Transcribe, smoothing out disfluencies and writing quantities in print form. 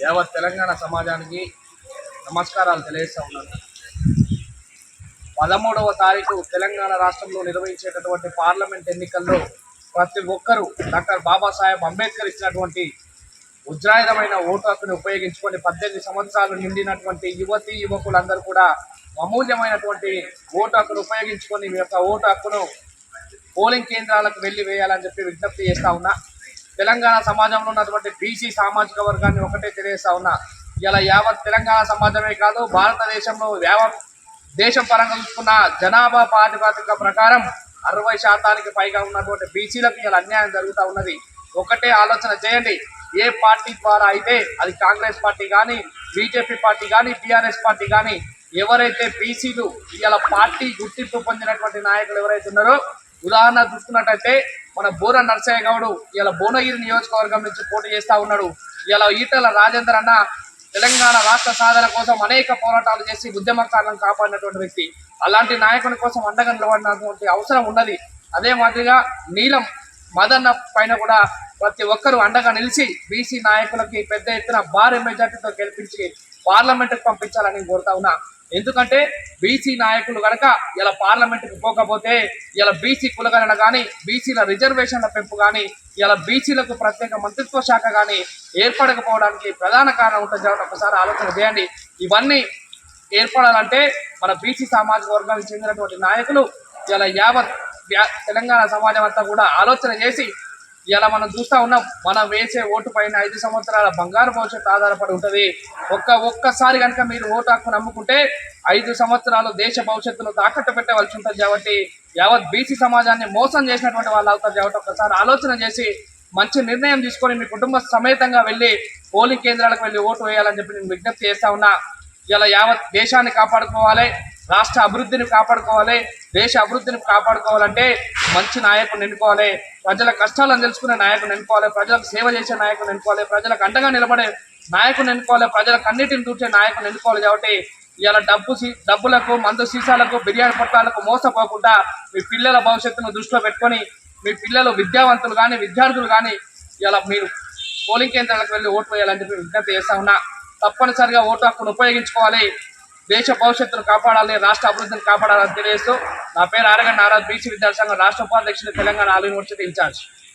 యావత్ తెలంగాణ సమాజానికి నమస్కారాలు తెలియజేస్తా ఉన్నాను. 13వ తారీఖు తెలంగాణ రాష్ట్రంలో నిర్వహించేటటువంటి పార్లమెంట్ ఎన్నికల్లో ప్రతి ఒక్కరూ డాక్టర్ బాబాసాహెబ్ అంబేద్కర్ ఇచ్చినటువంటి ఉజ్రాయుధమైన ఓటు హక్కును ఉపయోగించుకొని 18 సంవత్సరాలు నిండినటువంటి యువతీ యువకులందరూ కూడా అమూల్యమైనటువంటి ఓటు హక్కును ఉపయోగించుకొని మీ యొక్క ఓటు హక్కును పోలింగ్ కేంద్రాలకు వెళ్ళి వేయాలని చెప్పి విజ్ఞప్తి చేస్తా ఉన్నా. తెలంగాణ సమాజంలో ఉన్నటువంటి బీసీ సామాజిక వర్గాన్ని ఒకటే తెలియజేస్తా ఉన్నా. ఇలా యావత్ తెలంగాణ సమాజమే కాదు, భారతదేశంలో యావత్ దేశం పరంగా చూసుకున్న జనాభా ప్రాతిపదిక ప్రకారం 60% పైగా ఉన్నటువంటి బీసీలకు ఇలా అన్యాయం జరుగుతూ ఉన్నది. ఒకటే ఆలోచన చేయండి. ఏ పార్టీ ద్వారా అయితే అది కాంగ్రెస్ పార్టీ కానీ, బీజేపీ పార్టీ కానీ, టీఆర్ఎస్ పార్టీ కానీ ఎవరైతే బీసీలు ఇలా పార్టీ గుర్తింపు పొందినటువంటి నాయకులు ఎవరైతే ఉన్నారో, ఉదాహరణ చూసుకున్నట్టయితే మన బోర నర్సయ్య గౌడు ఇలా భువనగిరి నియోజకవర్గం నుంచి పోటీ చేస్తూ ఉన్నాడు. ఇలా ఈటల రాజేందర్ అన్న తెలంగాణ రాష్ట్ర సాధన కోసం అనేక పోరాటాలు చేసి ఉద్యమకారులను కాపాడినటువంటి వ్యక్తి. అలాంటి నాయకుని కోసం అండగా నిలబడినటువంటి అవసరం ఉన్నది. అదే మాదిరిగా నీలం మదన్న పైన కూడా ప్రతి ఒక్కరూ అండగా నిలిచి బీసీ నాయకులకి పెద్ద ఎత్తున భారీ మెజార్టీతో గెలిపించి పార్లమెంటుకు పంపించాలని కోరుతా ఉన్నా. ఎందుకంటే బీసీ నాయకులు కనుక ఇలా పార్లమెంటుకు పోకపోతే ఇలా బీసీ కులగణన కానీ, బీసీల రిజర్వేషన్ల పెంపు కానీ, ఇలా బీసీలకు ప్రత్యేక మంత్రిత్వ శాఖ కానీ ఏర్పడకపోవడానికి ప్రధాన కారణం ఉంటుంది కాబట్టి ఒకసారి ఆలోచన చేయండి. ఇవన్నీ ఏర్పడాలంటే మన బీసీ సామాజిక వర్గానికి చెందినటువంటి నాయకులు ఇలా యావత్ తెలంగాణ సమాజం అంతా కూడా ఆలోచన చేసి ఇలా మనం చూస్తూ ఉన్నాం. మనం వేసే ఓటు పైన 5 సంవత్సరాల బంగారు భవిష్యత్తు ఆధారపడి ఉంటుంది. ఒక్కసారి కనుక మీరు ఓటు హక్కు నమ్ముకుంటే 5 సంవత్సరాలు దేశ భవిష్యత్తును తాకట్టు పెట్టవలసి ఉంటుంది. కాబట్టి యావత్ బీసీ సమాజాన్ని మోసం చేసినటువంటి వాళ్ళు అవుతారు. కాబట్టి ఒకసారి ఆలోచన చేసి మంచి నిర్ణయం తీసుకొని మీ కుటుంబ సమేతంగా వెళ్ళి పోలింగ్ కేంద్రాలకు వెళ్ళి ఓటు వేయాలని చెప్పి నేను విజ్ఞప్తి చేస్తా ఉన్నా. ఇలా యావత్ దేశాన్ని కాపాడుకోవాలి, రాష్ట్ర అభివృద్ధిని కాపాడుకోవాలి. దేశ అభివృద్ధిని కాపాడుకోవాలంటే మంచి నాయకుని ఎన్నుకోవాలి, ప్రజల కష్టాలను తెలుసుకునే నాయకుని ఎన్నుకోవాలి, ప్రజలకు సేవ చేసే నాయకుని ఎన్నుకోవాలి, ప్రజలకు అండగా నిలబడే నాయకుని ఎన్నుకోవాలి, ప్రజలకు అన్నిటిని చూసే నాయకుని ఎన్నుకోవాలి. కాబట్టి ఇలా డబ్బులకు, మందు సీసాలకు, బిర్యానీ పొట్లాలకు మోసపోకుండా మీ పిల్లల భవిష్యత్తును దృష్టిలో పెట్టుకొని మీ పిల్లలు విద్యావంతులు కానీ, విద్యార్థులు కానీ ఇలా మీరు పోలింగ్ కేంద్రాలకు వెళ్ళి ఓటు వేయాలని చెప్పి విజ్ఞప్తి చేస్తా ఉన్నా. తప్పనిసరిగా ఓటు హక్కును ఉపయోగించుకోవాలి, దేశ భవిష్యత్తును కాపాడాలి, రాష్ట్ర అభివృద్ధిని కాపాడాలని తెలియజేస్తూ నా పేరు ఆరగంట నారాజ్, బీసీ విద్యార్థి సంఘం రాష్ట్ర ఉపాధ్యక్షుడు, తెలంగాణ ఆల్ యూనివర్సిటీ ఇన్ఛార్జ్.